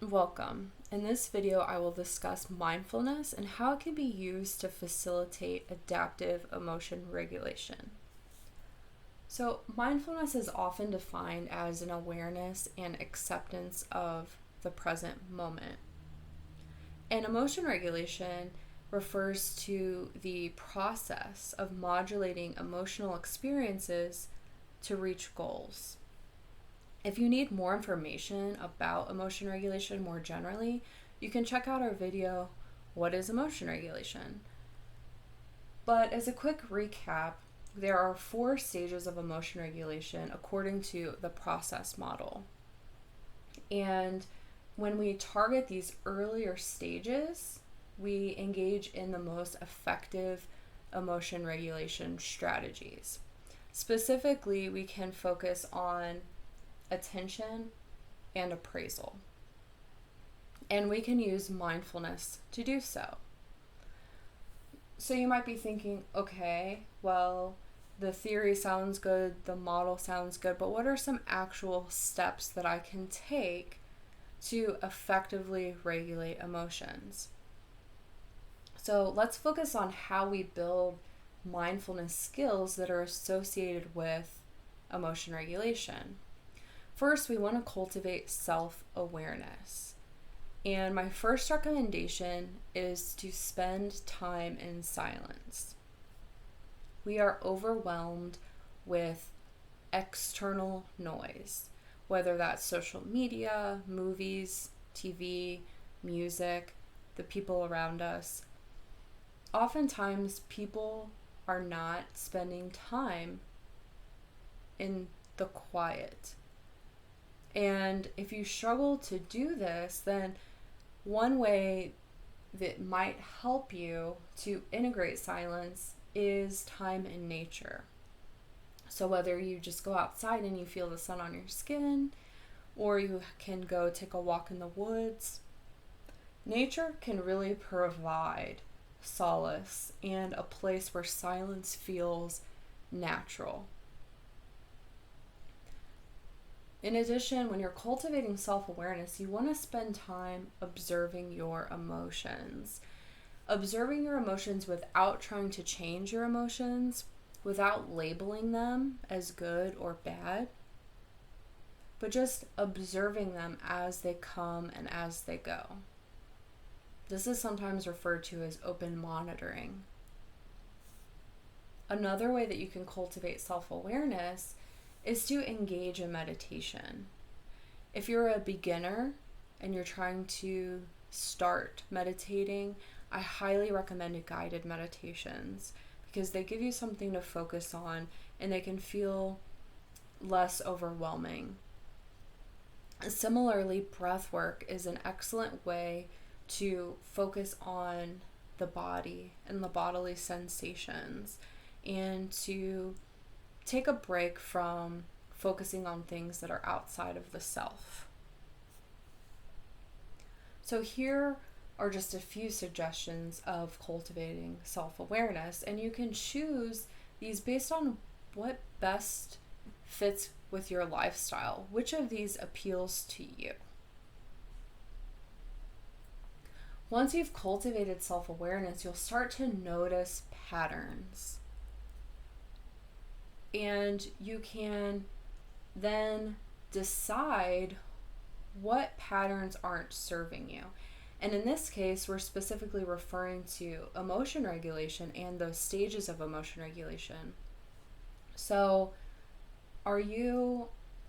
Welcome. In this video, I will discuss mindfulness and how it can be used to facilitate adaptive emotion regulation. So, mindfulness is often defined as an awareness and acceptance of the present moment. And emotion regulation refers to the process of modulating emotional experiences to reach goals. If you need more information about emotion regulation more generally, you can check out our video, What is Emotion Regulation? But as a quick recap, there are 4 stages of emotion regulation according to the process model. And when we target these earlier stages, we engage in the most effective emotion regulation strategies. Specifically, we can focus on attention and appraisal. And we can use mindfulness to do so. So you might be thinking, okay, well, the theory sounds good, the model sounds good, but what are some actual steps that I can take to effectively regulate emotions? So let's focus on how we build mindfulness skills that are associated with emotion regulation. First, we want to cultivate self-awareness. And my first recommendation is to spend time in silence. We are overwhelmed with external noise, whether that's social media, movies, TV, music, the people around us. Oftentimes, people are not spending time in the quiet. And if you struggle to do this, then one way that might help you to integrate silence is time in nature. So whether you just go outside and you feel the sun on your skin, or you can go take a walk in the woods, nature can really provide solace and a place where silence feels natural. In addition, when you're cultivating self-awareness, you want to spend time observing your emotions. Observing your emotions without trying to change your emotions, without labeling them as good or bad, but just observing them as they come and as they go. This is sometimes referred to as open monitoring. Another way that you can cultivate self-awareness is to engage in meditation. If you're a beginner and you're trying to start meditating, I highly recommend guided meditations because they give you something to focus on and they can feel less overwhelming. Similarly, breath work is an excellent way to focus on the body and the bodily sensations and to take a break from focusing on things that are outside of the self. So here are just a few suggestions of cultivating self-awareness, and you can choose these based on what best fits with your lifestyle. Which of these appeals to you? Once you've cultivated self-awareness, you'll start to notice patterns. And you can then decide what patterns aren't serving you. And in this case, we're specifically referring to emotion regulation and those stages of emotion regulation. So, are you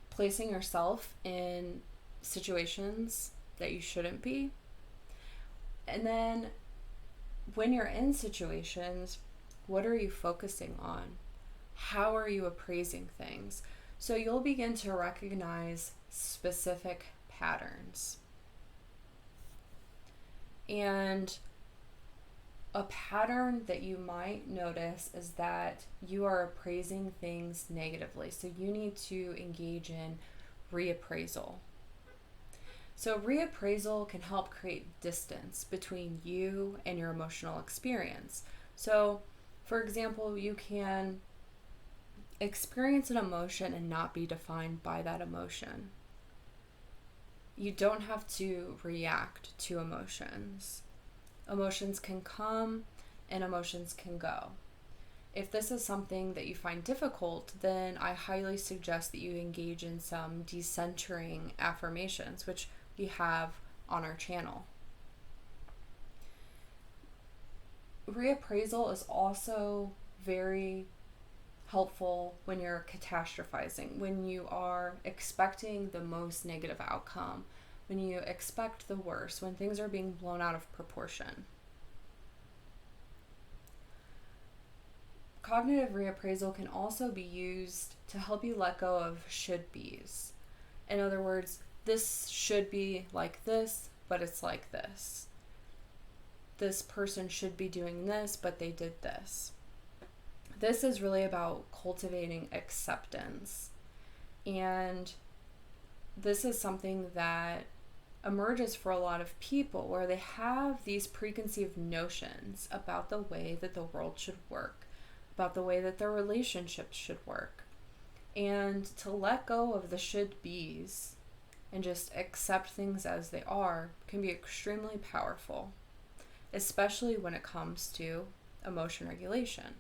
placing yourself in situations that you shouldn't be? And then, when you're in situations, what are you focusing on? How are you appraising things? So you'll begin to recognize specific patterns. And a pattern that you might notice is that you are appraising things negatively. So you need to engage in reappraisal. So reappraisal can help create distance between you and your emotional experience. So, for example, you can experience an emotion and not be defined by that emotion. You don't have to react to emotions. Emotions can come and emotions can go. If this is something that you find difficult, then I highly suggest that you engage in some decentering affirmations, which we have on our channel. Reappraisal is also very helpful when you're catastrophizing, when you are expecting the most negative outcome, when you expect the worst, when things are being blown out of proportion. Cognitive reappraisal can also be used to help you let go of should be's. In other words, this should be like this, but it's like this. This person should be doing this, but they did this. This is really about cultivating acceptance. And this is something that emerges for a lot of people where they have these preconceived notions about the way that the world should work, about the way that their relationships should work. And to let go of the should be's and just accept things as they are can be extremely powerful, especially when it comes to emotion regulation.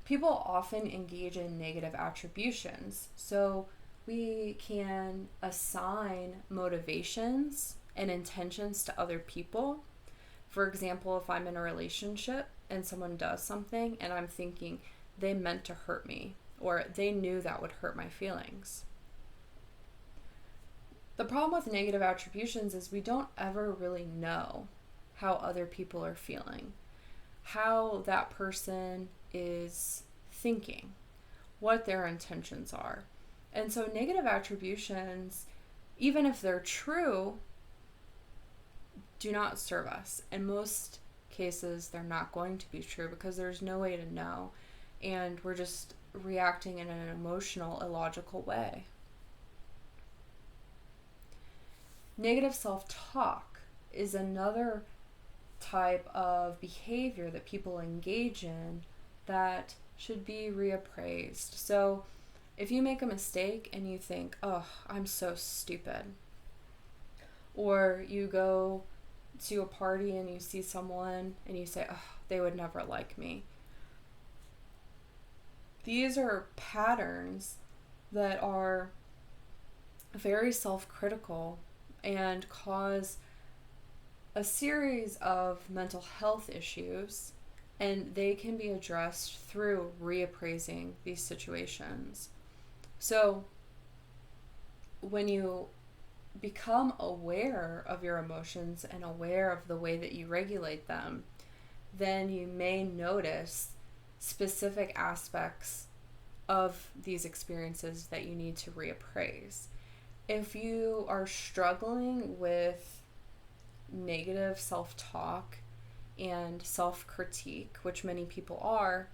People often engage in negative attributions, so we can assign motivations and intentions to other people. For example, if I'm in a relationship and someone does something and I'm thinking they meant to hurt me or they knew that would hurt my feelings. The problem with negative attributions is we don't ever really know how other people are feeling, how that person is thinking, what their intentions are. And so negative attributions, even if they're true, do not serve us. In most cases, they're not going to be true because there's no way to know. And we're just reacting in an emotional, illogical way. Negative self-talk is another type of behavior that people engage in that should be reappraised. So if you make a mistake and you think, oh, I'm so stupid, or you go to a party and you see someone and you say, oh, they would never like me. These are patterns that are very self-critical and cause a series of mental health issues, and they can be addressed through reappraising these situations. So when you become aware of your emotions and aware of the way that you regulate them, then you may notice specific aspects of these experiences that you need to reappraise. If you are struggling with negative self-talk and self-critique, which many people are,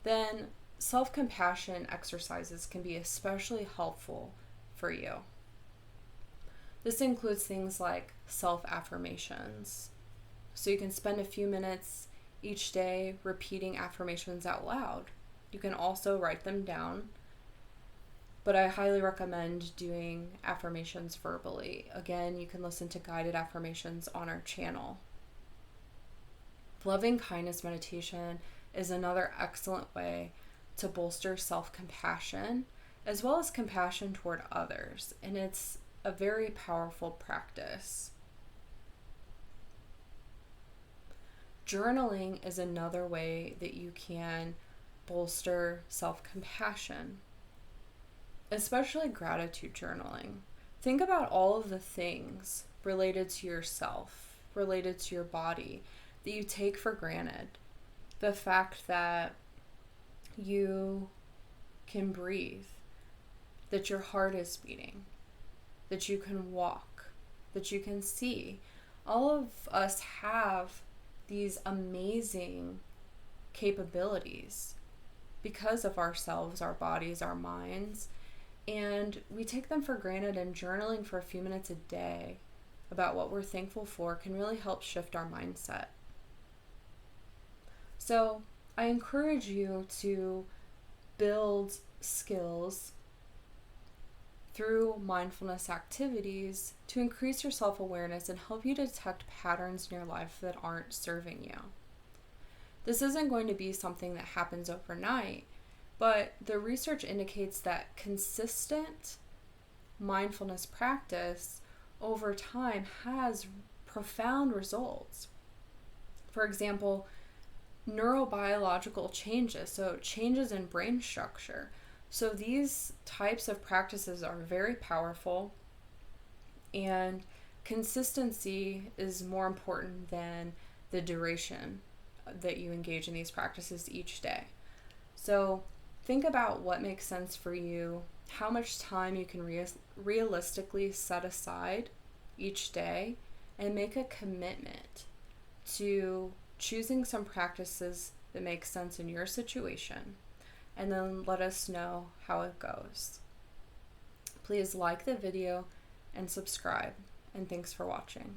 then self-compassion exercises can be especially helpful for you. This includes things like self-affirmations. So you can spend a few minutes each day repeating affirmations out loud. You can also write them down, but I highly recommend doing affirmations verbally. Again, you can listen to guided affirmations on our channel. Loving kindness meditation is another excellent way to bolster self-compassion as well as compassion toward others, and it's a very powerful practice. Journaling is another way that you can bolster self-compassion, especially gratitude journaling. Think about all of the things related to yourself, related to your body, that you take for granted. The fact that you can breathe, that your heart is beating, that you can walk, that you can see. All of us have these amazing capabilities because of ourselves, our bodies, our minds, and we take them for granted, and journaling for a few minutes a day about what we're thankful for can really help shift our mindset. So I encourage you to build skills through mindfulness activities to increase your self-awareness and help you detect patterns in your life that aren't serving you. This isn't going to be something that happens overnight, but the research indicates that consistent mindfulness practice over time has profound results. For example, neurobiological changes, so changes in brain structure. So these types of practices are very powerful, and consistency is more important than the duration that you engage in these practices each day. So think about what makes sense for you, how much time you can realistically set aside each day, and make a commitment to choosing some practices that make sense in your situation, and then let us know how it goes. Please like the video and subscribe, and thanks for watching.